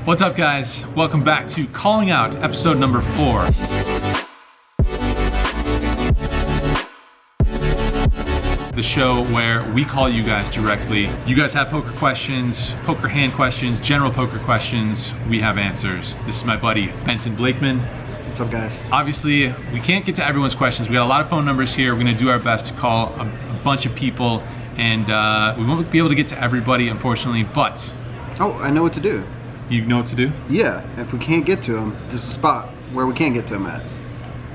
What's up, guys? Welcome back to Calling Out, episode number 4. The show where we call you guys directly. You guys have poker questions, poker hand questions, general poker questions. We have answers. This is my buddy, Benton Blakeman. What's up, guys? Obviously, we can't get to everyone's questions. We got a lot of phone numbers here. We're gonna do our best to call a bunch of people, and we won't be able to get to everybody, unfortunately, but... Oh, I know what to do. You know what to do? Yeah, if we can't get to them, there's a spot where we can get to them at.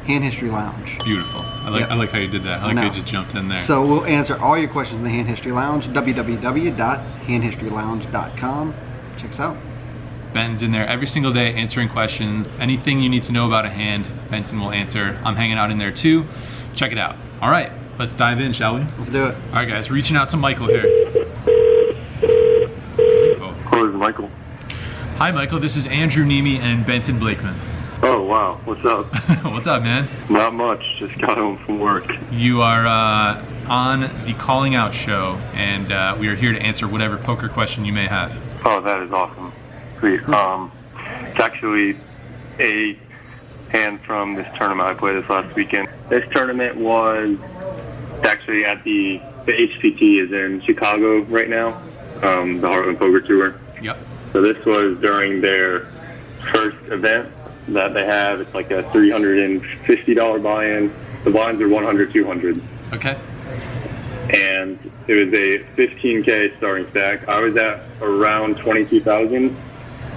Hand History Lounge. Beautiful. I like how you did that. I like how you just jumped in there. So we'll answer all your questions in the Hand History Lounge, www.handhistorylounge.com. Check us out. Ben's in there every single day answering questions. Anything you need to know about a hand, Benson will answer. I'm hanging out in there too. Check it out. All right, let's dive in, shall we? Let's do it. All right, guys, reaching out to Michael here. Hello, this is Michael. Hi, Michael. This is Andrew Neeme and Benton Blakeman. Oh, wow. What's up? What's up, man? Not much. Just got home from work. You are on the Calling Out show, and we are here to answer whatever poker question you may have. Oh, that is awesome. Sweet. It's actually a hand from this tournament I played this last weekend. This tournament was actually at the HPT is in Chicago right now, the Heartland Poker Tour. Yep. So this was during their first event that they have. It's like a $350 buy-in. The blinds are 100, 200. Okay. And it was a 15K starting stack. I was at around 22,000.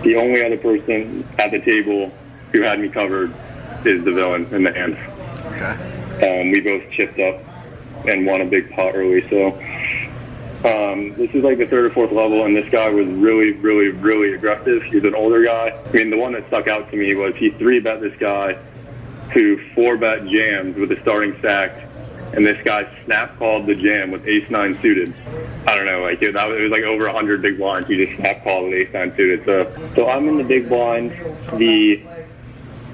The only other person at the table who had me covered is the villain in the hand. Okay. We both chipped up and won a big pot early. So this is like the third or fourth level, and this guy was really, really, really aggressive. He was an older guy. I mean, the one that stuck out to me was he 3-bet this guy who 4-bet jams with the starting stack, and this guy snap called the jam with ace-9 suited. I don't know, like it was like over 100 big blinds. He just snap called with ace-9 suited. So I'm in the big blind. The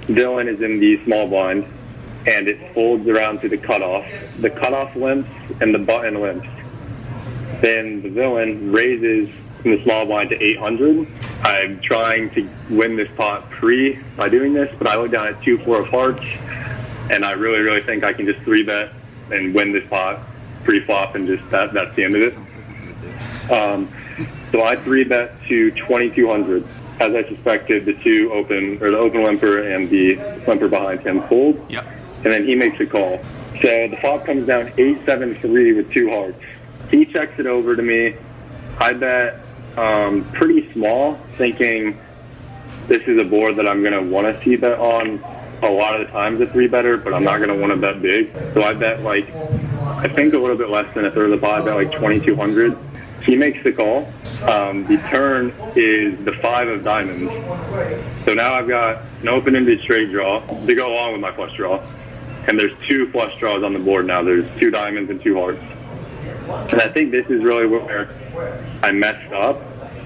villain is in the small blind, and it folds around to the cutoff. The cutoff limps and the button limps. Then the villain raises from the small blind to 800. I'm trying to win this pot pre by doing this, but I look down at 2-4 of hearts, and I really, really think I can just 3-bet and win this pot pre-flop, and just that's the end of it. So I 3-bet to 2,200. As I suspected, the open limper and the limper behind him fold. Yep. And then he makes a call. So the flop comes down 8-7-3 with 2 hearts. He checks it over to me. I bet pretty small, thinking this is a board that I'm going to want to see bet on a lot of the times a 3-better, but I'm not going to want to bet big. So I bet I think a little bit less than a third of the pot. I bet like 2,200. He makes the call. The turn is the 5 of diamonds. So now I've got an open-ended straight draw to go along with my flush draw. And there's 2 flush draws on the board now. There's 2 diamonds and 2 hearts. And I think this is really where I messed up.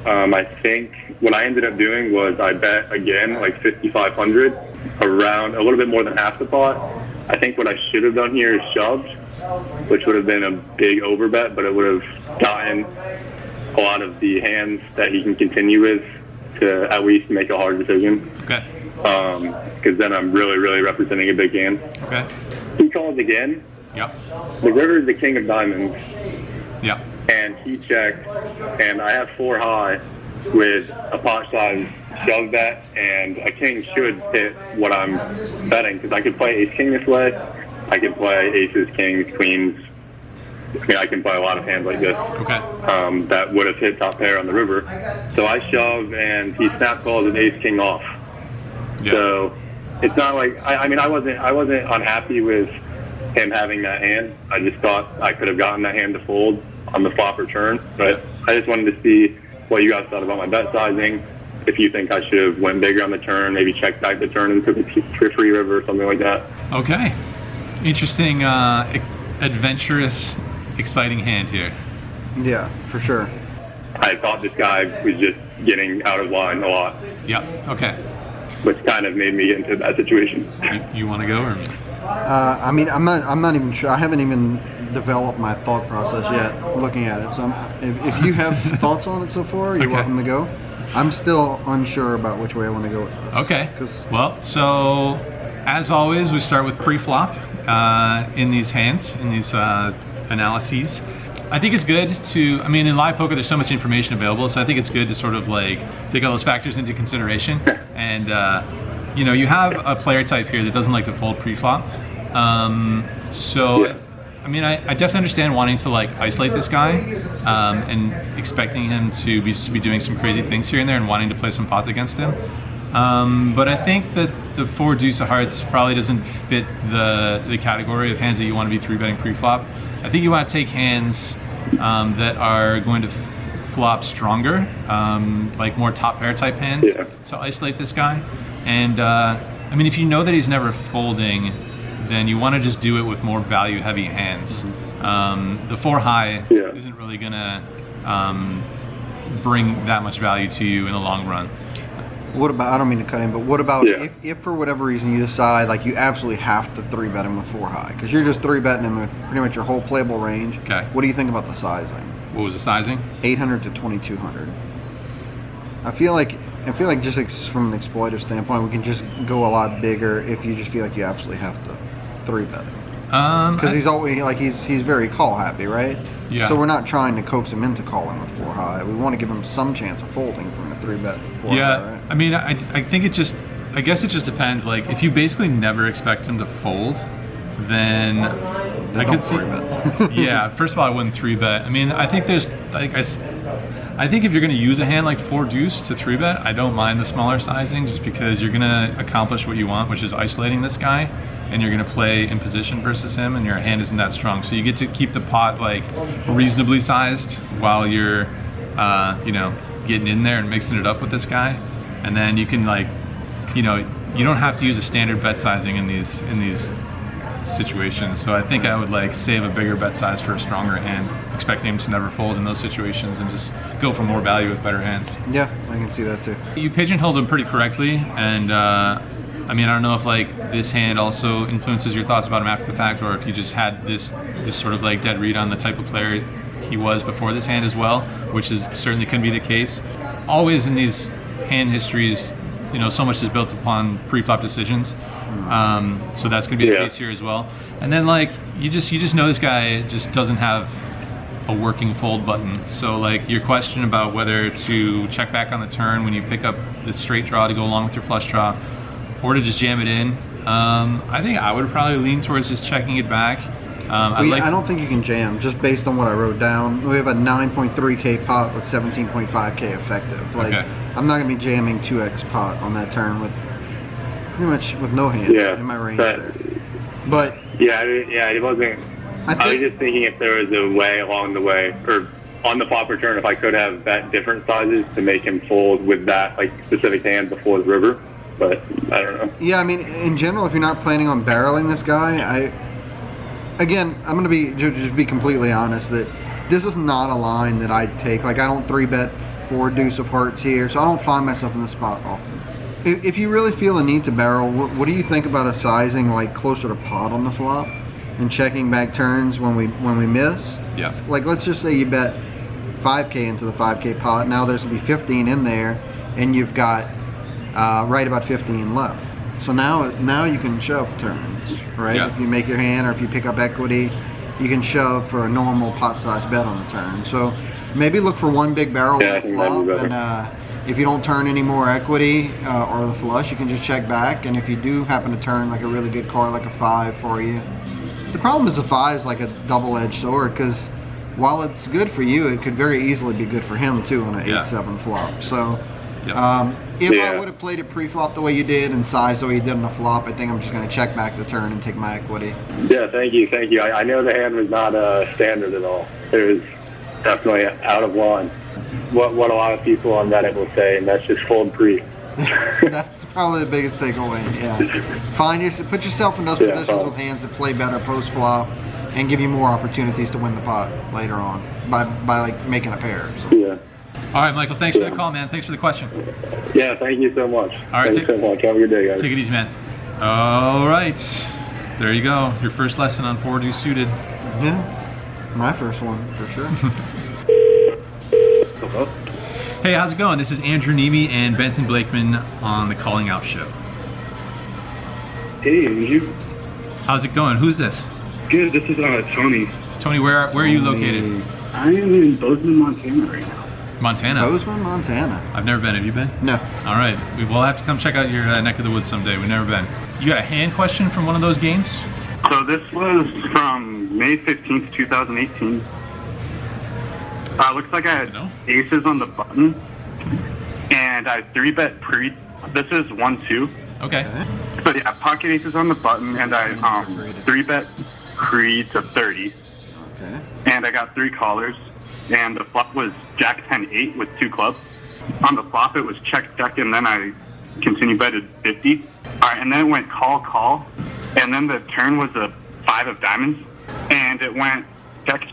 I think what I ended up doing was I bet again like 5,500, around a little bit more than half the pot. I think what I should have done here is shoved, which would have been a big overbet, but it would have gotten a lot of the hands that he can continue with to at least make a hard decision. Okay. Because then I'm really, really representing a big hand. Okay. He calls again. Yep. The river is the king of diamonds. Yep. And he checked, and I have 4 high with a pot size shove bet, and a king should hit what I'm betting, because I could play ace-king this way. I could play aces, kings, queens. I mean, I can play a lot of hands like this. Okay. That would have hit top pair on the river. So I shove, and he snap calls an ace-king off. Yep. So it's not like I wasn't unhappy with him having that hand. I just thought I could have gotten that hand to fold on the flop or turn, but I just wanted to see what you guys thought about my bet sizing. If you think I should have went bigger on the turn, maybe checked back the turn and took a free river or something like that. Okay. Interesting, adventurous, exciting hand here. Yeah, for sure. I thought this guy was just getting out of line a lot. Yep. Okay. Which kind of made me get into that situation. You want to go or me? I mean, I'm not even sure. I haven't even developed my thought process yet looking at it. So if you have thoughts on it so far, you're welcome to go. I'm still unsure about which way I want to go with this. Okay. 'Cause- Well, so as always, we start with pre-flop in these hands, in these analyses. I think it's good to, I mean, in live poker, there's so much information available, so I think it's good to sort of like take all those factors into consideration. And, you know, you have a player type here that doesn't like to fold pre-flop. So, Yeah. I mean, I definitely understand wanting to like isolate this guy and expecting him to be doing some crazy things here and there and wanting to play some pots against him. But I think that the 4 deuce of hearts probably doesn't fit the category of hands that you want to be 3-betting pre-flop. I think you want to take hands that are going to flop stronger, like more top pair type hands to isolate this guy. And I mean, if you know that he's never folding, then you want to just do it with more value heavy hands. The 4 high isn't really gonna bring that much value to you in the long run. What about, I don't mean to cut in, but what about if for whatever reason you decide like you absolutely have to 3-bet him with 4 high? Because you're just 3-betting him with pretty much your whole playable range. Okay. What do you think about the sizing? What was the sizing? 800 to 2200. I feel like just from an exploitive standpoint, we can just go a lot bigger if you just feel like you absolutely have to 3-bet him. Because he's always like he's very call happy, right? Yeah. So we're not trying to coax him into calling with 4 high. We want to give him some chance of folding from a 3-bet 4 Yeah, high, right? I mean, I think I guess it just depends. Like, if you basically never expect him to fold, then I could see. 3-bet. Yeah, first of all, I wouldn't 3-bet. I mean, I think there's like I think if you're going to use a hand like 4 deuce to 3-bet, I don't mind the smaller sizing just because you're going to accomplish what you want, which is isolating this guy, and you're going to play in position versus him, and your hand isn't that strong. So you get to keep the pot like reasonably sized while you're, you know, getting in there and mixing it up with this guy, and then you can like, you know, you don't have to use a standard bet sizing in these situations. So I think I would like save a bigger bet size for a stronger hand, expecting him to never fold in those situations, and just go for more value with better hands. Yeah, I can see that too. You pigeonholed him pretty correctly, and I mean, I don't know if like this hand also influences your thoughts about him after the fact, or if you just had this sort of like dead read on the type of player he was before this hand as well, which is certainly can be the case. Always in these hand histories, you know, so much is built upon pre-flop decisions. So that's going to be the case here as well. And then like you just know this guy just doesn't have a working fold button. So like your question about whether to check back on the turn when you pick up the straight draw to go along with your flush draw, or to just jam it in, I think I would probably lean towards just checking it back. I don't think you can jam, just based on what I wrote down. We have a 9.3K pot with 17.5K effective. Like, I'm not going to be jamming 2X pot on that turn with pretty much with no hand in my range. But it wasn't. I was just thinking if there was a way along the way, or on the flop return, if I could have bet different sizes to make him fold with that like specific hand before the river. But I don't know. Yeah, I mean, in general, if you're not planning on barreling this guy, I'm going to just be completely honest that this is not a line that I'd take. Like, I don't 3-bet 4 deuce of hearts here, so I don't find myself in this spot often. If you really feel the need to barrel, what do you think about a sizing like closer to pot on the flop and checking back turns when we miss? Yeah. Like, let's just say you bet 5K into the 5K pot. Now there's going to be 15 in there, and you've got right about 15 left. So now you can shove turns, right? Yeah. If you make your hand or if you pick up equity, you can shove for a normal pot size bet on the turn. So maybe look for one big barrel on the flop, and if you don't turn any more equity or the flush, you can just check back. And if you do happen to turn like a really good card, like a 5 for you, the problem is the 5 is like a double-edged sword, because while it's good for you, it could very easily be good for him too on an 8-7 flop. So. If I would have played it pre-flop the way you did and sized the way you did on the flop, I think I'm just going to check back the turn and take my equity. Yeah, thank you. I know the hand was not standard at all. It was definitely out of line. What a lot of people on Reddit will say, and that's just fold pre. That's probably the biggest takeaway. Yeah, put yourself in those positions with hands that play better post-flop and give you more opportunities to win the pot later on by like making a pair. So. Yeah. All right, Michael, thanks for the call, man. Thanks for the question. Yeah, thank you so much. All right, thanks so much. Have a good day, guys. Take it easy, man. All right, there you go. Your first lesson on 4 deuce suited. Yeah, my first one for sure. Hey, how's it going? This is Andrew Neeme and Benton Blakeman on the Calling Out Show. Hey, Andrew. How's it going? Who's this? Good. This is Tony. Tony, where are you located? I am in Bozeman, Montana right now. Montana? Bozeman, Montana. I've never been. Have you been? No. All right. We'll have to come check out your neck of the woods someday. We've never been. You got a hand question from one of those games? So this was from May 15th, 2018. Looks like I had aces on the button, and I 3-bet pre. This is 1-2. Okay. So yeah, pocket aces on the button, and I 3-bet pre to 30. Okay. And I got 3 callers, and the flop was Jack 10-8 with 2 clubs. On the flop, it was check, and then I continue betted 50. All right, and then it went call, and then the turn was a 5 of diamonds, and it went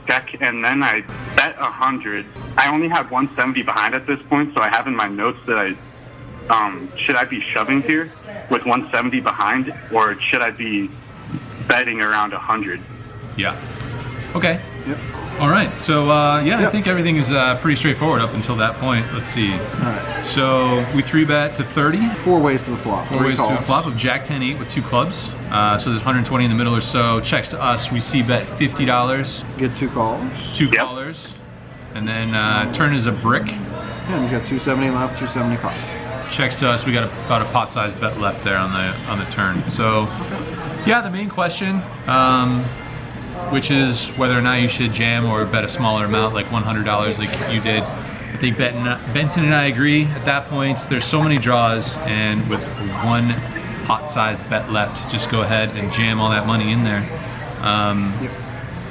check, and then I bet 100. I only had 170 behind at this point, so I have in my notes that should I be shoving here with 170 behind, or should I be betting around 100? Yeah. Okay. Yep. All right. So yeah, Yep. I think everything is pretty straightforward up until that point. Let's see. All right. So we 3-bet to 30. 4 ways to the flop. 4 ways to a flop of Jack 10-8 with 2 clubs. So there's 120 in the middle or so. Checks to us. We see bet $50. Get 2 calls. 2 callers. And then turn is a brick. Yeah, and you got 270 left, 270 call. Checks to us. We got about a pot size bet left there on the turn. So yeah, the main question, which is whether or not you should jam or bet a smaller amount, like $100 like you did. I think Benton and I agree at that point. There's so many draws, and with 1 pot size bet left, just go ahead and jam all that money in there.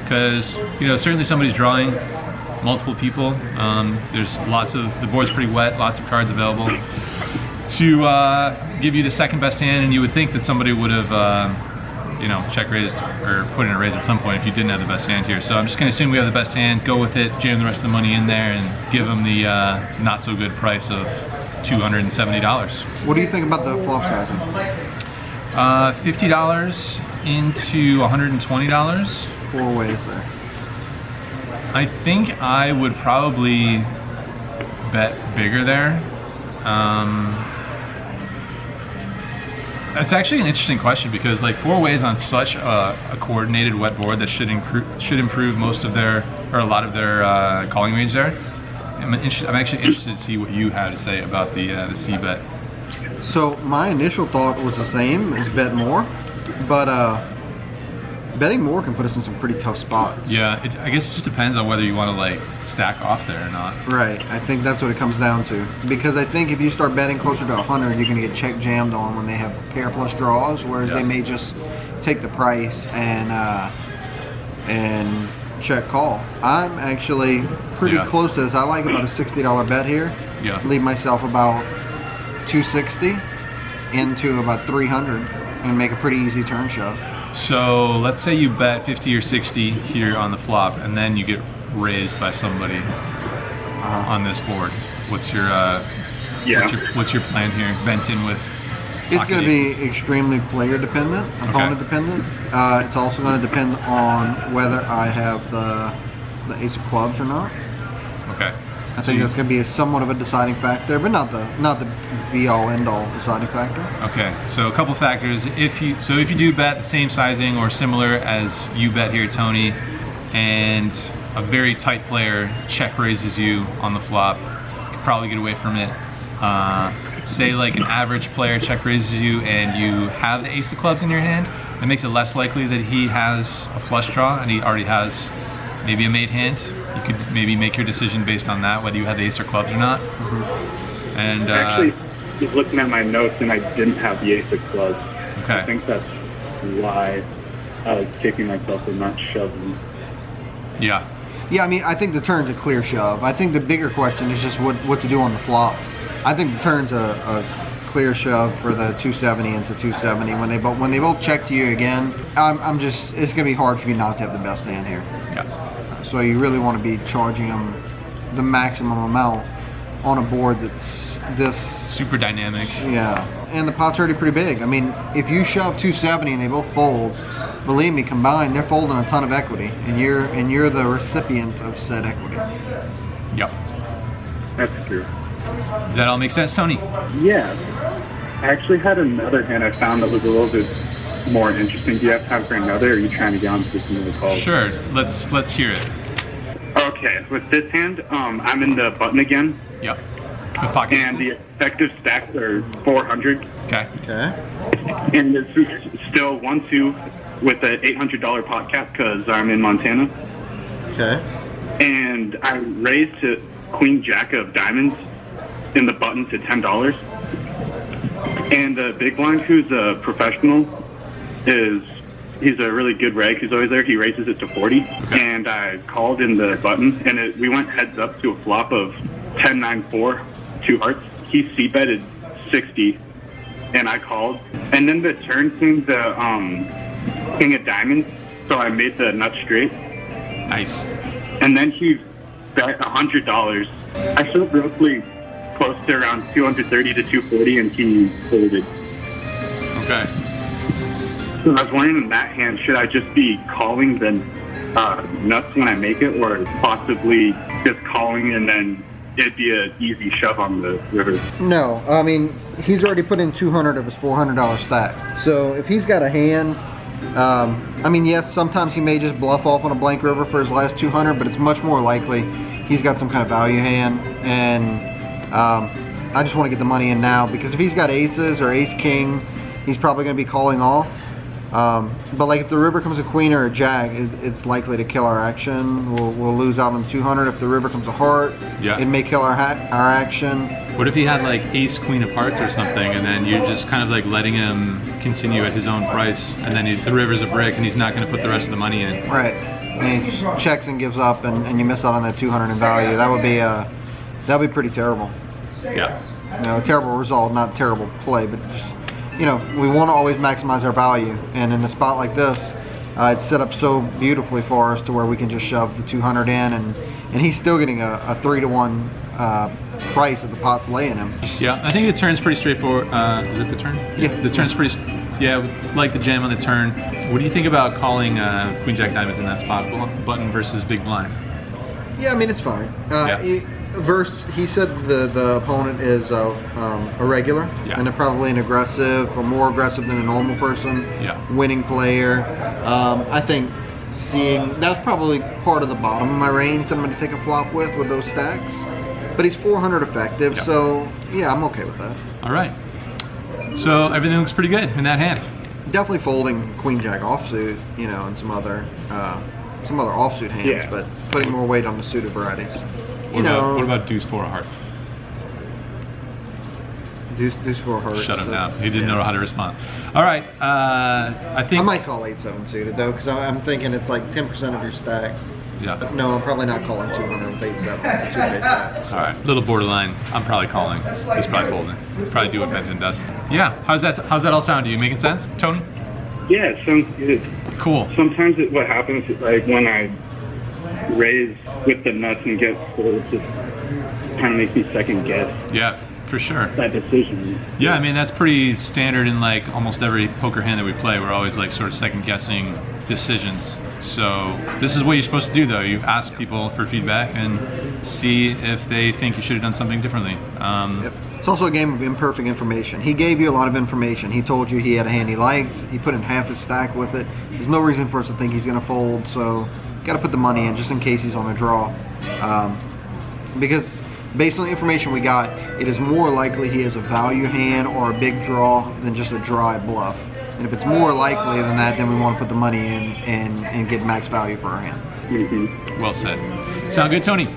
Because certainly somebody's drawing multiple people. There's the board's pretty wet, lots of cards available to give you the second best hand, and you would think that somebody would have check raised or put in a raise at some point if you didn't have the best hand here. So I'm just going to assume we have the best hand, go with it, jam the rest of the money in there, and give them the not so good price of $270. What do you think about the flop sizing? $50 into $120. 4 ways there. I think I would probably bet bigger there. It's actually an interesting question because like 4 ways on such a coordinated wet board that should improve most of their, or a lot of their calling range there. I'm actually interested to see what you had to say about the C bet. So my initial thought was the same as bet more, but betting more can put us in some pretty tough spots. Yeah, I guess it just depends on whether you want to like stack off there or not. Right, I think that's what it comes down to. Because I think if you start betting closer to 100, you're going to get check jammed on when they have pair plus draws, whereas they may just take the price and check call. I'm actually pretty close to this. I like about a $60 bet here. Yeah. Leave myself about 260 into about 300 and make a pretty easy turn shove. So let's say you bet 50 or 60 here on the flop, and then you get raised by somebody on this board. What's your what's your plan here, Benton? With it's going to be extremely player dependent, opponent dependent. It's also going to depend on whether I have the ace of clubs or not. Okay. I think that's going to be somewhat of a deciding factor, but not the be-all, end-all deciding factor. Okay, so a couple factors. If you do bet the same sizing or similar as you bet here, Tony, and a very tight player check raises you on the flop, you could probably get away from it. Say like an average player check raises you and you have the ace of clubs in your hand, that makes it less likely that he has a flush draw and he already has maybe a made hand. You could maybe make your decision based on that, whether you have the ace or clubs or not. And actually, just looking at my notes, and I didn't have the ace of clubs. Okay. I think that's why I was kicking myself and not shoving. Yeah. Yeah, I mean, I think the turn's a clear shove. I think the bigger question is just what to do on the flop. I think the turn's a clear shove for the 270 into 270. When they both check to you again, it's gonna be hard for you not to have the best hand here. Yeah. So you really want to be charging them the maximum amount on a board that's this super dynamic. Yeah, and the pot's already pretty big. I mean, if you shove 270 and they both fold, believe me, combined they're folding a ton of equity, and you're the recipient of said equity. Yep. That's true. Does that all make sense, Tony? Yeah. I actually had another hand I found that was a little bit more interesting. Do you have time for another, or are you trying to get on to this another call? Sure. Let's hear it. Okay, with this hand, I'm in the button again. Yep. With pocket And aces? the effective stacks are 400. Okay. Okay. And it's still 1-2 with an $800 pot cap because I'm in Montana. Okay. And I raised to Queen Jack of Diamonds in the button to $10. And the big blind, who's a professional, he's a really good reg who's always there. He raises it to 40. Okay. And I called in the button, and we went heads up to a flop of 10-9-4, 2 hearts. He c-betted 60, and I called. And then the turn came the King of Diamonds, so I made the nut straight. Nice. And then he bet $100. I showed roughly close to around 230 to 240, and he folded. Okay. So I was wondering in that hand, should I just be calling the nuts when I make it, or possibly just calling and then it'd be an easy shove on the river? No, I mean, he's already put in 200 of his $400 stack. So if he's got a hand, I mean, yes, sometimes he may just bluff off on a blank river for his last 200, but it's much more likely he's got some kind of value hand. And I just want to get the money in now, because if he's got aces or ace king, he's probably going to be calling off. But like if the river comes a queen or a jack, it's likely to kill our action. We'll lose out on the 200. If the river comes a heart, Yeah. it may kill our action. What if he had like ace queen of hearts or something, and then you're just kind of like letting him continue at his own price, and then the river's a brick and he's not going to put the rest of the money in? Right. And he just checks and gives up, and you miss out on that 200 in value. That'd be pretty terrible. Yeah. You know, a terrible result, not a terrible play, but just, you know, we want to always maximize our value. And in a spot like this, it's set up so beautifully for us to where we can just shove the 200 in, and he's still getting a 3-to-1 price that the pot's laying him. Yeah, I think the turn's pretty straightforward. Is it the turn? Yeah. The turn's pretty. Yeah, like the jam on the turn. What do you think about calling Queen Jack Diamonds in that spot, button versus big blind? Yeah, I mean, it's fine. He said the opponent is a regular, Yeah. and they're probably an aggressive or more aggressive than a normal person. Yeah. Winning player. I think that's probably part of the bottom of my range that I'm going to take a flop with those stacks. But he's 400 effective, Yeah. so yeah, I'm okay with that. All right. So everything looks pretty good in that hand. Definitely folding Queen Jack offsuit, you know, and some other offsuit hands, Yeah. but putting more weight on the suited varieties. What about deuce-four of hearts? Deuce-four hearts. Shut him down. that's- He didn't yeah. know how to respond. All right. I think. I might call 8-7 suited though, because I'm thinking it's like 10% of your stack. Yeah. No, I'm probably not calling 200 with 8-7 suited stack. All right. Little borderline. I'm probably calling. He's probably folding. Probably do what Benton does. Yeah. How's that all sound to you? Making sense, Tony? Yeah, it sounds good. Cool. Sometimes what happens is like when I raise with the nuts and get full, it just kind of makes me second guess Yeah, for sure. that decision. Yeah, I mean that's pretty standard in like almost every poker hand that we play. We're always like sort of second guessing decisions. So this is what you're supposed to do though. You ask people for feedback and see if they think you should have done something differently. Yep. It's also a game of imperfect information. He gave you a lot of information. He told you he had a hand he liked. He put in half his stack with it. There's no reason for us to think he's going to fold, so got to put the money in just in case he's on a draw. Because based on the information we got, it is more likely he has a value hand or a big draw than just a dry bluff. And if it's more likely than that, then we want to put the money in and get max value for our hand. Mm-hmm. Well said. Sound good, Tony?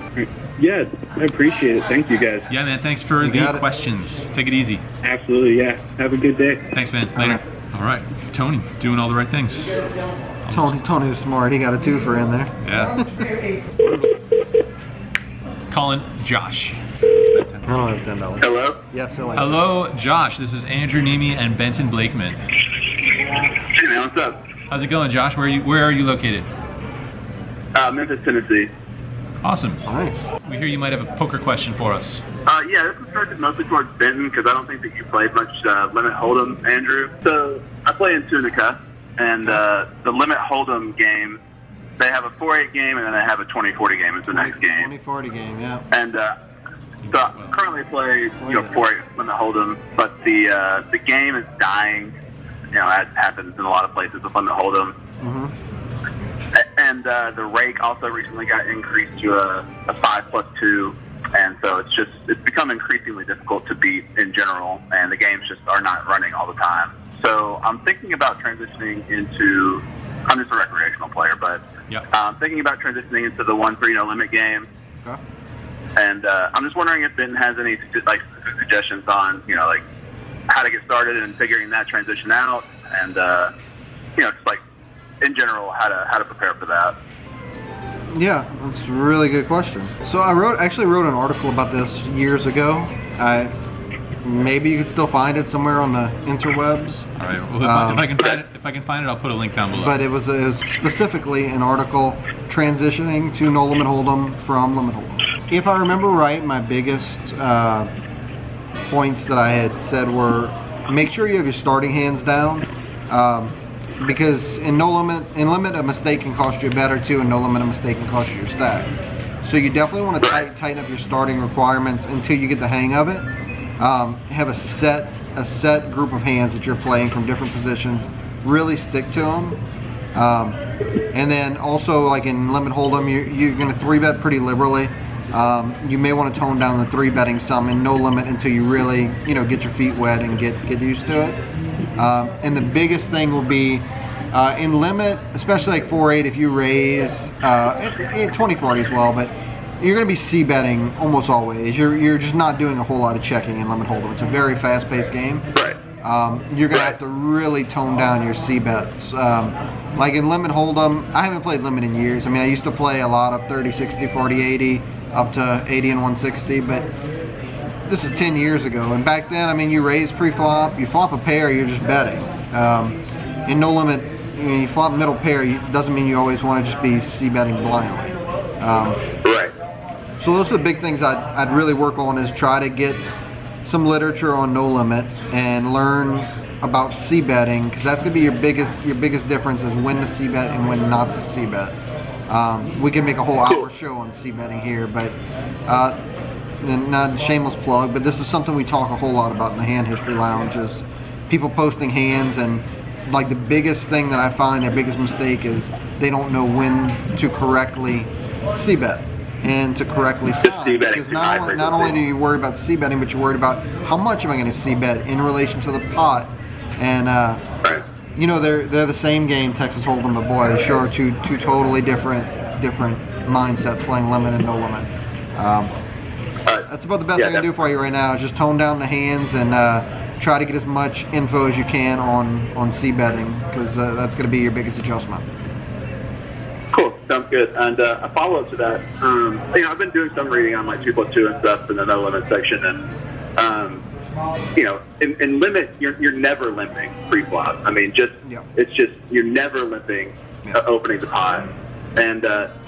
Yeah, I appreciate it. Thank you guys. Yeah, man. Thanks for You got the it. questions. Take it easy. Absolutely, yeah. Have a good day. Thanks, man. Later. All right. Tony, doing all the right things. Tony was smart. He got a twofer in there. Yeah. Calling Josh. I don't have $10. Hello? Yes, he'll Hello, Josh. This is Andrew Neeme and Benton Blakeman. Hey man, what's up? How's it going, Josh? Where are you located? Memphis, Tennessee. Awesome. Nice. We hear you might have a poker question for us. Yeah, this is directed mostly towards Benton because I don't think that you played much limit hold'em, Andrew. So I play in Tunica, and the limit hold'em game, they have a 4-8 game and then they have a 20-40 game. It's the next game. 20-40 game, yeah. And So I currently play, 4-8 limit hold'em, but the game is dying. That happens in a lot of places with limit hold'em. And the rake also recently got increased to a 5+2, and so it's become increasingly difficult to beat in general, and the games just are not running all the time. So I'm thinking about transitioning into. I'm just a recreational player, but I'm thinking about transitioning into the 1-3 no limit game. Okay. And I'm just wondering if Ben has any suggestions on how to get started and figuring that transition out, and just in general how to prepare for that. Yeah, that's a really good question. So I actually wrote an article about this years ago. Maybe you could still find it somewhere on the interwebs. All right. Well, if I can find it, I'll put a link down below. But it was specifically an article transitioning to no limit hold'em from limit hold'em. If I remember right, my biggest points that I had said were make sure you have your starting hands down, because in limit a mistake can cost you a bet or two, and no limit a mistake can cost you your stack. So you definitely want to tighten up your starting requirements until you get the hang of it. Have a set group of hands that you're playing from different positions. Really stick to them. And then also, like in limit hold'em, you're going to 3-bet pretty liberally. You may want to tone down the 3-betting some in no limit until you really, get your feet wet and get used to it. And the biggest thing will be in limit, especially like 4-8, if you raise 20-40 as well, but you're going to be c-betting almost always. You're just not doing a whole lot of checking in limit hold'em. It's a very fast-paced game. Right. You're going to have to really tone down your c-bets. Like in limit hold'em, I haven't played limit in years. I mean, I used to play a lot of 30, 60, 40, 80, up to 80 and 160, but this is 10 years ago. And back then, I mean, you raise pre-flop, you flop a pair, you're just betting. In no limit, you flop middle pair, it doesn't mean you always want to just be c-betting blindly. Right. So those are the big things I'd really work on, is try to get some literature on no limit and learn about c-betting, because that's going to be your biggest difference, is when to c-bet and when not to c-bet. We can make a whole hour show on c-betting here, but not a shameless plug, but this is something we talk a whole lot about in the Hand History Lounge, is people posting hands, and like the biggest thing that I find, their biggest mistake is they don't know when to correctly c-bet and to correctly size, because not only do you worry about c-betting, but you're worried about how much am I going to c-bet in relation to the pot. And they're the same game, Texas Hold'em, but boy, they sure are two totally different mindsets playing limit and no limit. That's about the best I can do for you right now, is just tone down the hands and try to get as much info as you can on c-betting, because that's going to be your biggest adjustment. Cool, sounds good. And a follow-up to that, I've been doing some reading on like 2+2 and stuff in the no limit section, and in limit, you're never limping pre-flop. I mean, it's just you're never limping opening the pot. And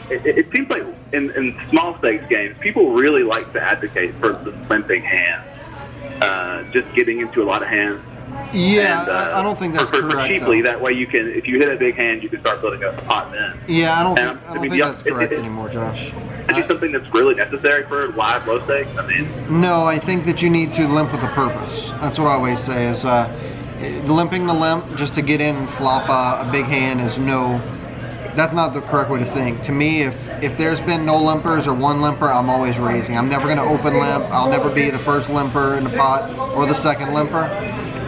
it seems like in small stakes games, people really like to advocate for the limping hands, just getting into a lot of hands. Yeah, and, I don't think that's correct. For cheaply, though. that way you can, if you hit a big hand, you can start building up a pot then. Yeah, I don't think that's correct anymore, Josh. Is it something that's really necessary for live low stakes? I mean, no, I think that you need to limp with a purpose. That's what I always say, is limping the limp just to get in and flop a big hand is that's not the correct way to think. To me, if there's been no limpers or one limper, I'm always raising. I'm never going to open limp. I'll never be the first limper in the pot or the second limper.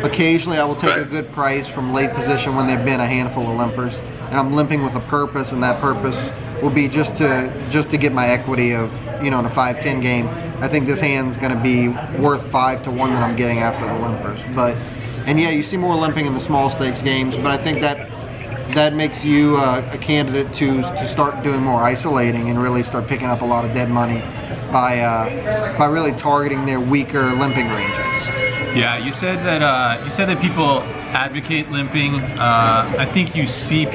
Occasionally, I will take a good price from late position when there've been a handful of limpers, and I'm limping with a purpose, and that purpose will be just to get my equity of, in a 5-10 game. I think this hand's going to be worth 5-1 that I'm getting after the limpers. And yeah, you see more limping in the small stakes games, but I think that makes you a candidate to start doing more isolating and really start picking up a lot of dead money by really targeting their weaker limping ranges. Yeah, you said that people advocate limping. I think you see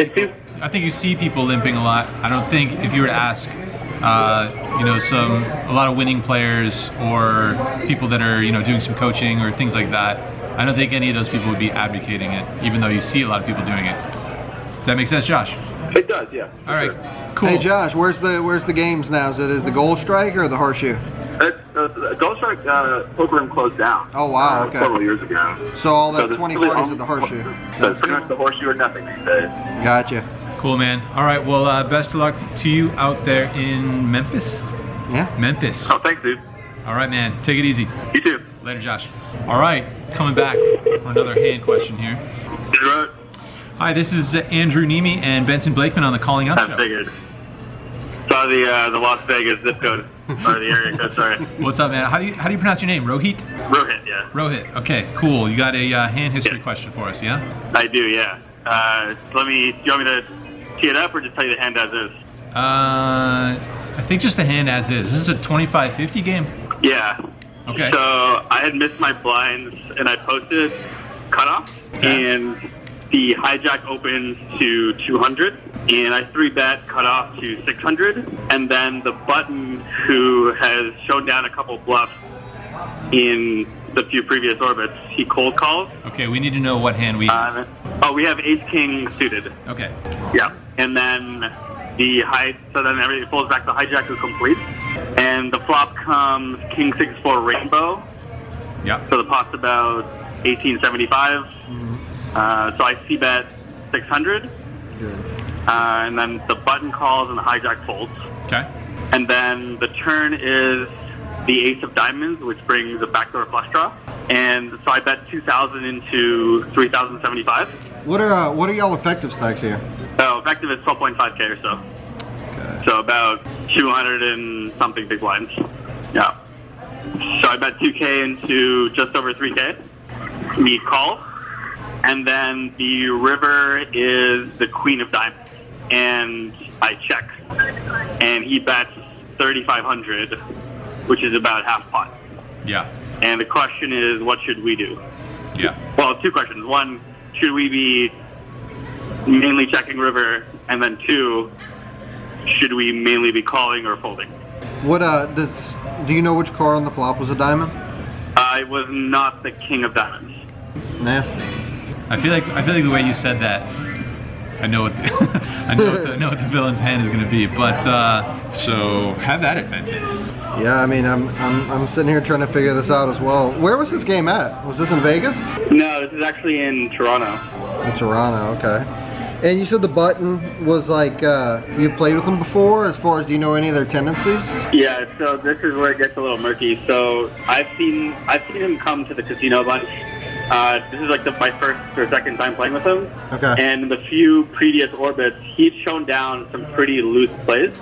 people limping a lot. I don't think, if you were to ask a lot of winning players or people that are doing some coaching or things like that, I don't think any of those people would be advocating it, even though you see a lot of people doing it. Does that make sense, Josh? It does, yeah. All right, cool. Hey Josh, where's the games now? Is it the Gold Strike or the Horseshoe? The Gold Strike poker room closed down. Oh wow, okay. Several years ago. So all that So 2040 is at the Horseshoe. So it's pretty much the Horseshoe or nothing these days. Gotcha. Cool, man. All right, well, best of luck to you out there in Memphis. Yeah. Memphis. Oh, thanks, dude. All right, man. Take it easy. You too. Later, Josh. All right, coming back for another hand question here. Hi, this is Andrew Neeme and Benton Blakeman on the Calling Out Show. I figured. Saw the Las Vegas zip code or the area code. Sorry. What's up, man? How do you pronounce your name? Rohit? Rohit, yeah. Rohit. Okay, cool. You got a hand history question for us, yeah? I do, yeah. Do you want me to tee it up or just tell you the hand as is? I think just the hand as is. This is a 25-50 game. Yeah. Okay. So I had missed my blinds and I posted cutoff, and the hijack opens to 200, and I 3-bet cutoff to 600, and then the button, who has shown down a couple bluffs in the few previous orbits, he cold calls. Okay, we need to know what hand we have. We have Ace King suited. Okay. Yeah, and then so then everything falls back to hijack who completes, and the flop comes King 6-4 rainbow. Yeah. So the pot's about 1875. So I c-bet 600. Good. And then the button calls and the hijack folds. Okay. And then the turn is the ace of diamonds, which brings a backdoor flush draw. And so I bet 2,000 into 3,075. What are y'all effective stacks here? So effective is 12.5K or so. Okay. So about 200 and something big blinds. Yeah. So I bet 2K into just over 3K. We call. And then the river is the queen of diamonds. And I check. And he bets 3,500, which is about half pot. Yeah. And the question is, what should we do? Yeah. Well, two questions. One, should we be mainly checking river? And then two, should we mainly be calling or folding? Do you know which card on the flop was a diamond? It was not the king of diamonds. Nasty. I feel like the way you said that, I know what I know what the villain's hand is going to be. But so have at it, Benton. Yeah, I mean, I'm sitting here trying to figure this out as well. Where was this game at? Was this in Vegas? No, this is actually in Toronto. In Toronto, okay. And you said the button was like, you played with them before, as far as do you know any of their tendencies? Yeah, so this is where it gets a little murky. So I've seen him come to the casino a bunch. This is like my first or second time playing with him. Okay. And in the few previous orbits, he'd shown down some pretty loose plays.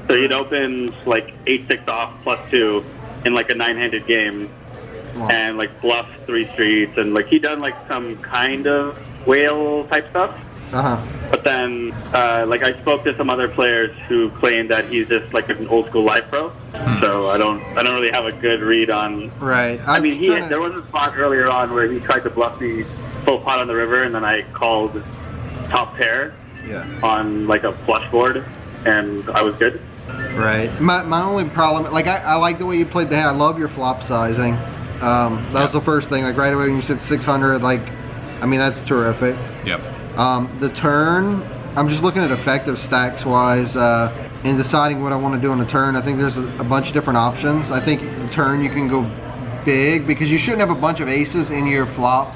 So he'd opened like 8-6 off +2 in like a 9-handed game. Wow. And like bluff 3 streets, and like he'd done like some kind of whale type stuff. But then, like I spoke to some other players who claimed that he's just like an old school live pro. So I don't really have a good read on. Right. I mean, there was a spot earlier on where he tried to bluff the full pot on the river, and then I called top pair on like a flush board, and I was good. Right. My only problem, like I like the way you played the hand. I love your flop sizing. That was the first thing. Like right away when you said 600, like, I mean that's terrific. Yep. The turn, I'm just looking at effective stacks wise and deciding what I want to do on the turn. I think there's a bunch of different options. I think the turn you can go big because you shouldn't have a bunch of aces in your flop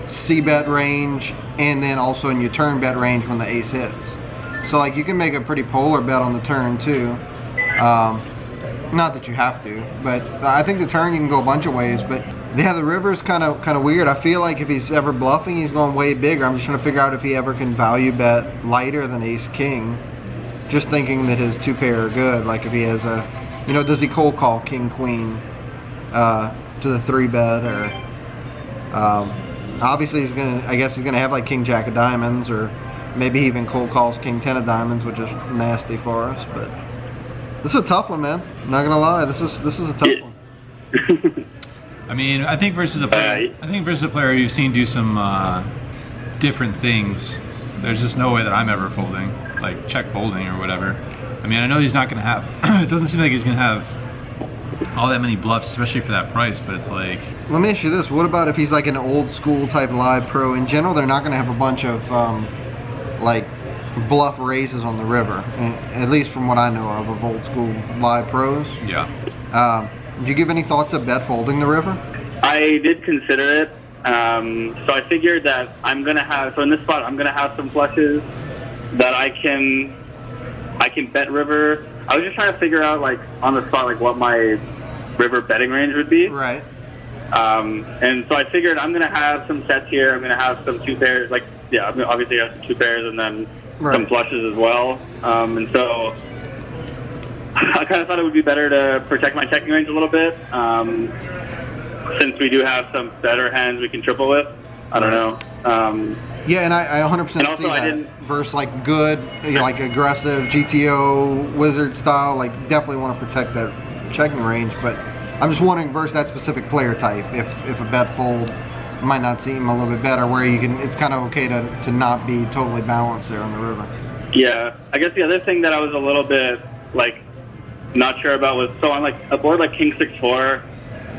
C-bet range and then also in your turn bet range when the ace hits. So like you can make a pretty polar bet on the turn too. Not that you have to, but I think the turn you can go a bunch of ways. But yeah, the river's kind of weird. I feel like if he's ever bluffing, he's going way bigger. I'm just trying to figure out if he ever can value bet lighter than ace king. Just thinking that his 2-pair are good. Like if he has a, you know, does he cold call king queen to the 3-bet or obviously he's gonna. I guess he's gonna have like king jack of diamonds or maybe he even cold calls king 10 of diamonds, which is nasty for us, but. This is a tough one, man. I'm not gonna lie. This is a tough one. I mean, I think versus a player you've seen do some different things. There's just no way that I'm ever folding, like check folding or whatever. I mean, I know he's not gonna have. It doesn't seem like he's gonna have all that many bluffs, especially for that price. But it's like. Let me ask you this: what about if he's like an old school type live pro? In general, they're not gonna have a bunch of like bluff raises on the river, at least from what I know of old school live pros. Yeah. Did you give any thought to bet folding the river? I did consider it. So I figured that I'm gonna have, so in this spot I'm gonna have some flushes that I can bet river. I was just trying to figure out, like, on the spot, like, what my river betting range would be. Right. And so I figured I'm gonna have some sets here. I'm gonna have some 2 pairs, like, yeah, I'm gonna obviously have some 2 pairs and then some flushes as well. And so I kind of thought it would be better to protect my checking range a little bit. Since we do have some better hands we can triple with. I don't know. Yeah, and I 100% see that. Versus like good, like aggressive GTO wizard style, like definitely want to protect that checking range. But I'm just wondering versus that specific player type, if a bet fold might not seem a little bit better, where you can, it's kind of okay to not be totally balanced there on the river. Yeah, I guess the other thing that I was a little bit like not sure about was, so on like a board like King 6-4,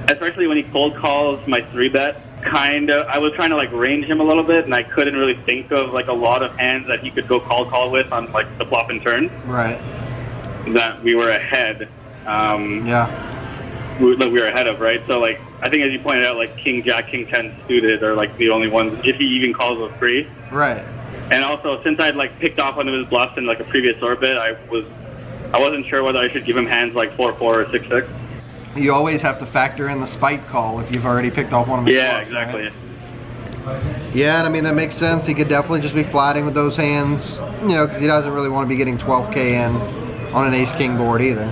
especially when he cold calls my 3-bet, I was trying to like range him a little bit, and I couldn't really think of like a lot of hands that he could go call with on like the flop and turn. Right. That we were ahead. Yeah. We were ahead of, right? So like, I think as you pointed out, like King Jack, King 10 suited are like the only ones, if he even calls with free. Right. And also, since I'd like picked off one of his bluffs in like a previous orbit, I wasn't sure whether I should give him hands like 4-4 or 6-6. You always have to factor in the spite call if you've already picked off one of his bluffs, exactly. Right? Yeah, and I mean, that makes sense. He could definitely just be flatting with those hands, you know, because he doesn't really want to be getting 12K in on an ace-king board either.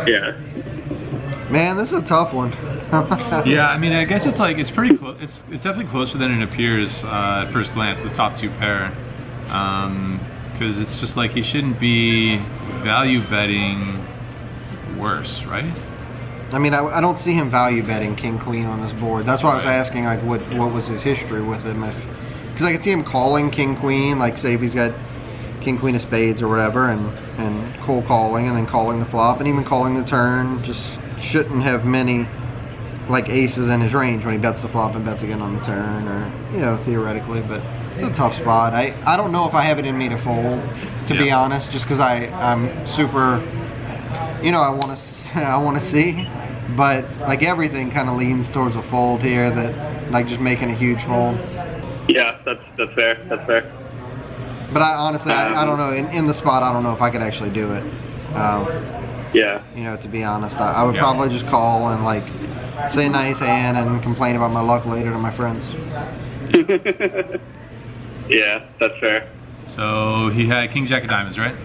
Yeah. Man, this is a tough one. Yeah, I mean, I guess it's like, it's pretty close. It's definitely closer than it appears at first glance with top 2 pair. Because it's just like he shouldn't be value betting worse, right? I mean, I don't see him value betting King Queen on this board. That's why I was asking, like, what was his history with him? Because I could see him calling King Queen, like, say if he's got King Queen of spades or whatever, and cold calling, and then calling the flop, and even calling the turn. Just shouldn't have many like aces in his range when he bets the flop and bets again on the turn, or, you know, theoretically. But it's a tough spot. I don't know if I have it in me to fold, to be honest, just because I'm super, you know, I want to see, but like everything kind of leans towards a fold here, that like just making a huge fold. Yeah, that's fair. That's fair. But I honestly, I don't know. In the spot, I don't know if I could actually do it. Yeah. You know, to be honest, I would probably just call and like say nice hand and complain about my luck later to my friends. Yeah, that's fair. So he had King Jack of diamonds, right?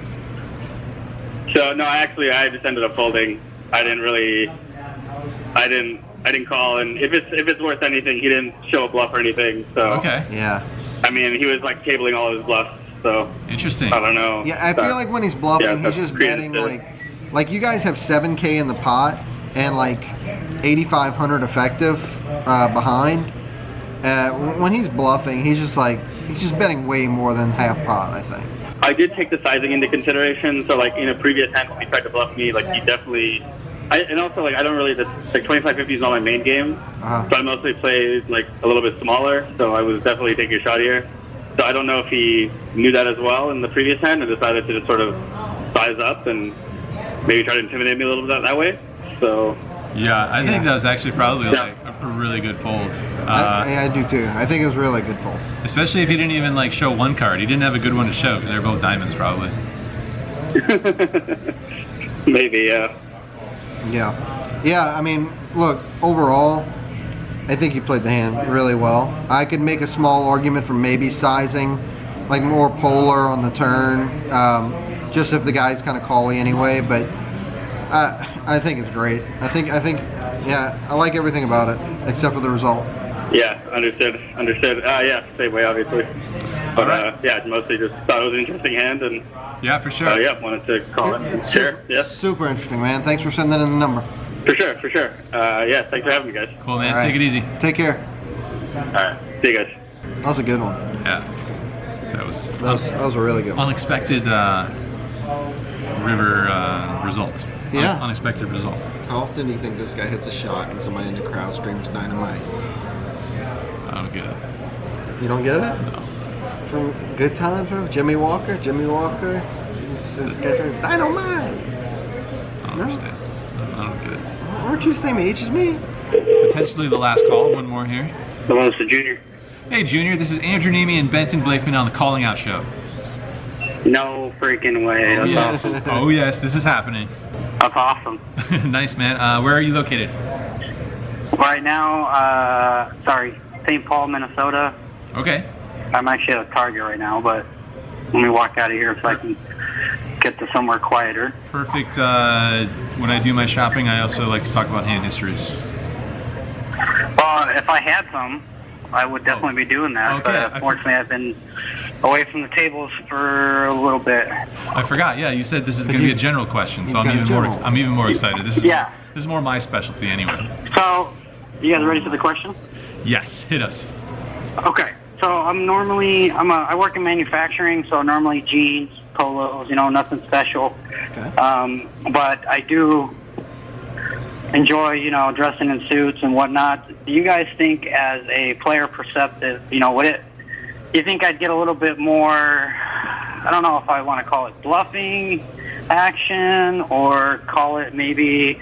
So no, I just ended up folding. I didn't call, and if it's worth anything, he didn't show a bluff or anything. So okay. Yeah. I mean, he was like tabling all of his bluffs. So interesting. I don't know. Yeah, I feel like when he's bluffing, he's just betting like you guys have 7K in the pot and like 8,500 effective behind. When he's bluffing, he's just betting way more than half pot, I think. I did take the sizing into consideration. So like in a previous hand when he tried to bluff me, like he definitely. And also, like, I don't really, like 25-50 is not my main game, so I mostly play like a little bit smaller. So I was definitely taking a shot here. So I don't know if he knew that as well in the previous hand and decided to just sort of size up and maybe try to intimidate me a little bit that way. So yeah, I think that was actually probably like a really good fold. I do too. I think it was really a good fold. Especially if he didn't even like show one card. He didn't have a good one to show because they're both diamonds probably. Maybe, yeah. Yeah, I mean, look, overall, I think you played the hand really well. I could make a small argument for maybe sizing, like more polar on the turn, just if the guy's kind of cally anyway, but I think it's great. I think, yeah, I like everything about it, except for the result. Yeah, understood. Yeah, same way, obviously. But yeah, mostly just thought it was an interesting hand, and yeah, for sure. Yeah, wanted to call it. Sure. Yeah. Super interesting, man. Thanks for sending in the number. For sure. Yeah, thanks for having me, guys. Cool, man. Right. Take it easy. Take care. All right. See you guys. That was a good one. Yeah. That was a really good one. Unexpected river result. Yeah. Unexpected result. How often do you think this guy hits a shot and somebody in the crowd screams dynamite? I don't get it. You don't get it? No. from Good Times, bro? Jimmy Walker? His character is Dynamite. I don't understand. I don't get it. Aren't you the same age as me? Potentially the last call. One more here. Hello, it's the Junior. Hey, Junior. This is Andrew Neeme and Benton Blakeman on the Calling Out Show. No freaking way. That's Yes. awesome. Oh, yes. This is happening. That's awesome. Nice, man. Where are you located? Right now, St. Paul, Minnesota. Okay. I'm actually at a Target right now, but let me walk out of here so I can get to somewhere quieter. Perfect. When I do my shopping, I also like to talk about hand histories. Well, if I had some, I would definitely be doing that. Okay, But unfortunately, I've been away from the tables for a little bit. I forgot. Yeah, you said this is going to be a general question, so I'm even more excited. This is more my specialty anyway. So, you guys ready for the question? Yes, hit us. Okay. So I work in manufacturing, so normally jeans, polos, nothing special. Okay. But I do enjoy, dressing in suits and whatnot. Do you guys think, as a player perceptive, you think I'd get a little bit more, I don't know if I want to call it bluffing action or call it maybe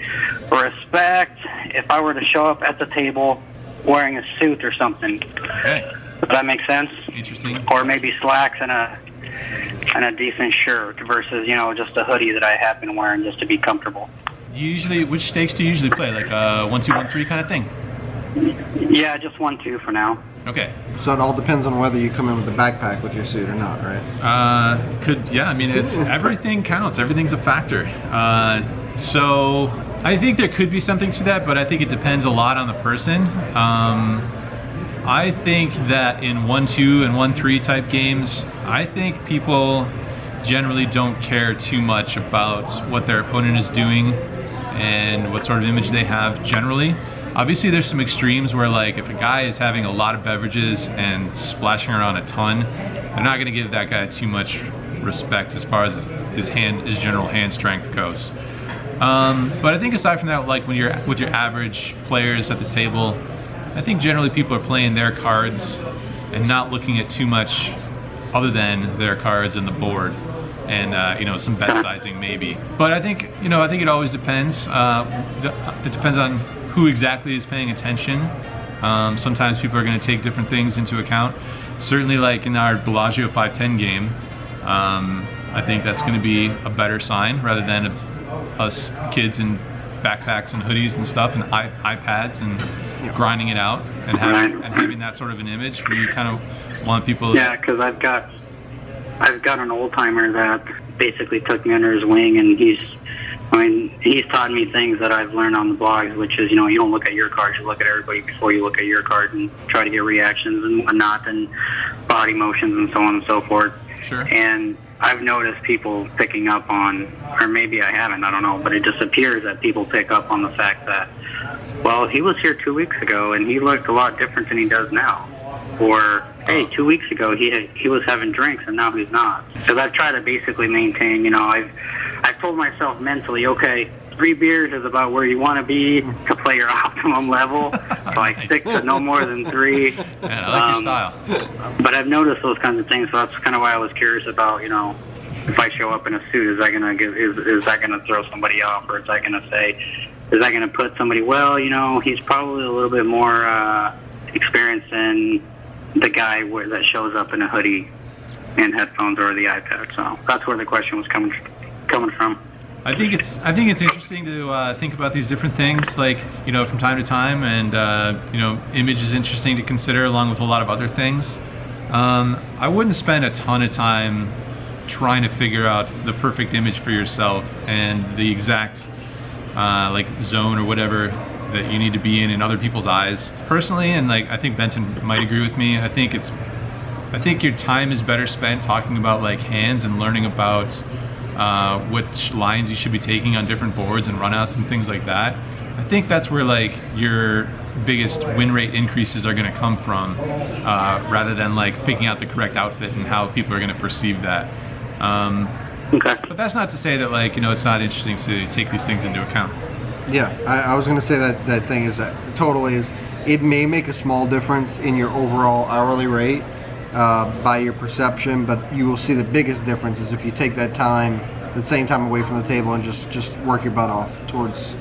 respect if I were to show up at the table wearing a suit or something? Okay. Does that make sense? Interesting. Or maybe slacks and a decent shirt versus, just a hoodie that I have been wearing just to be comfortable. Which stakes do you usually play? Like a 1-2, 1-3 kind of thing? Yeah, just 1-2 for now. Okay. So it all depends on whether you come in with a backpack with your suit or not, right? I mean, it's everything counts. Everything's a factor. So I think there could be something to that, but I think it depends a lot on the person. I think that in 1-2 and 1-3 type games, I think people generally don't care too much about what their opponent is doing and what sort of image they have generally. Obviously there's some extremes where, like, if a guy is having a lot of beverages and splashing around a ton, they're not going to give that guy too much respect as far as his general hand strength goes. But I think aside from that, like when you're with your average players at the table, I think generally people are playing their cards and not looking at too much other than their cards and the board, and some bet sizing maybe. But I think it always depends. It depends on who exactly is paying attention. Sometimes people are going to take different things into account. Certainly, like in our Bellagio 5-10 game, I think that's going to be a better sign rather than us kids in backpacks and hoodies and stuff and iPads and grinding it out and having that sort of an image where you kind of want people. Yeah, because I've got an old timer that basically took me under his wing, and he's taught me things that I've learned on the blogs, which is, you don't look at your cards, you look at everybody before you look at your card and try to get reactions and whatnot and body motions and so on and so forth. Sure. And I've noticed people picking up on, or maybe I haven't, I don't know, but it just appears that people pick up on the fact that, well, he was here 2 weeks ago and he looked a lot different than he does now. Or, hey, 2 weeks ago he was having drinks and now he's not. Because I've tried to basically maintain, I've told myself mentally, okay, 3 beers is about where you want to be to play your optimum level. So I stick to no more than 3. Man, I like your style. But I've noticed those kinds of things, so that's kind of why I was curious about, if I show up in a suit, is that gonna throw somebody off, or is that gonna put somebody? Well, he's probably a little bit more experienced than the guy that shows up in a hoodie and headphones or the iPad. So that's where the question was coming from. I think it's interesting to think about these different things, like, from time to time, and image is interesting to consider along with a lot of other things. I wouldn't spend a ton of time trying to figure out the perfect image for yourself and the exact zone or whatever that you need to be in other people's eyes. Personally, and I think Benton might agree with me, I think your time is better spent talking about hands and learning about which lines you should be taking on different boards and runouts and things like that. I think that's where your biggest win rate increases are going to come from, rather than picking out the correct outfit and how people are going to perceive that. Okay. But that's not to say that it's not interesting to take these things into account. Yeah, I was going to say that thing is that totally is. It may make a small difference in your overall hourly rate, by your perception, but you will see the biggest difference is if you take that same time away from the table and just work your butt off towards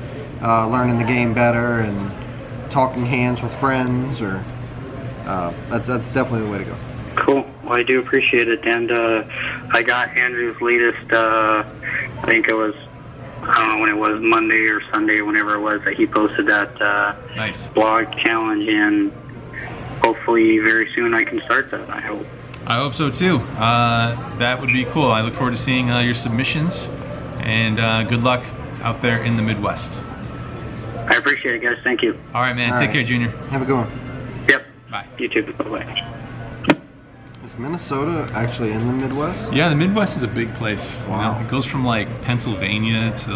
learning the game better and talking hands with friends, or that's definitely the way to go. Cool. Well, I do appreciate it, and I got Andrew's latest. I think it was, I don't know when it was, Monday or Sunday, whenever it was, that he posted that Nice. blog challenge, and hopefully very soon I can start that. I hope. I hope so too. That would be cool. I look forward to seeing your submissions, and good luck out there in the Midwest. I appreciate it, guys. Thank you. All right, man. All Take right. care, Junior. Have a good one. Yep. Bye. You too. Bye-bye. Is Minnesota actually in the Midwest? Yeah, the Midwest is a big place. Wow. You know, it goes from like Pennsylvania to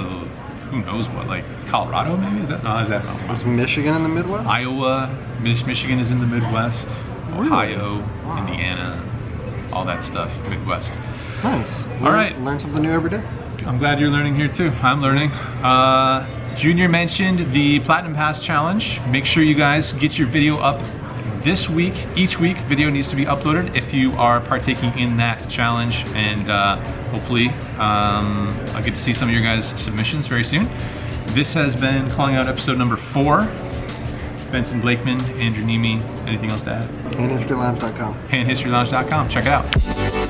who knows what, like Colorado maybe? Is that Is Michigan in the Midwest? Iowa, Michigan is in the Midwest. Really? Ohio, Wow. Indiana, all that stuff, Midwest. Nice. All right. Learn something new every day. I'm glad you're learning here too. I'm learning. Junior mentioned the Platinum Pass Challenge. Make sure you guys get your video up this week. Each week, video needs to be uploaded if you are partaking in that challenge, and hopefully I'll get to see some of your guys' submissions very soon. This has been Calling Out episode number 4. Benton Blakeman, Andrew Neeme. Anything else to add? handhistorylounge.com. handhistorylounge.com. Check it out.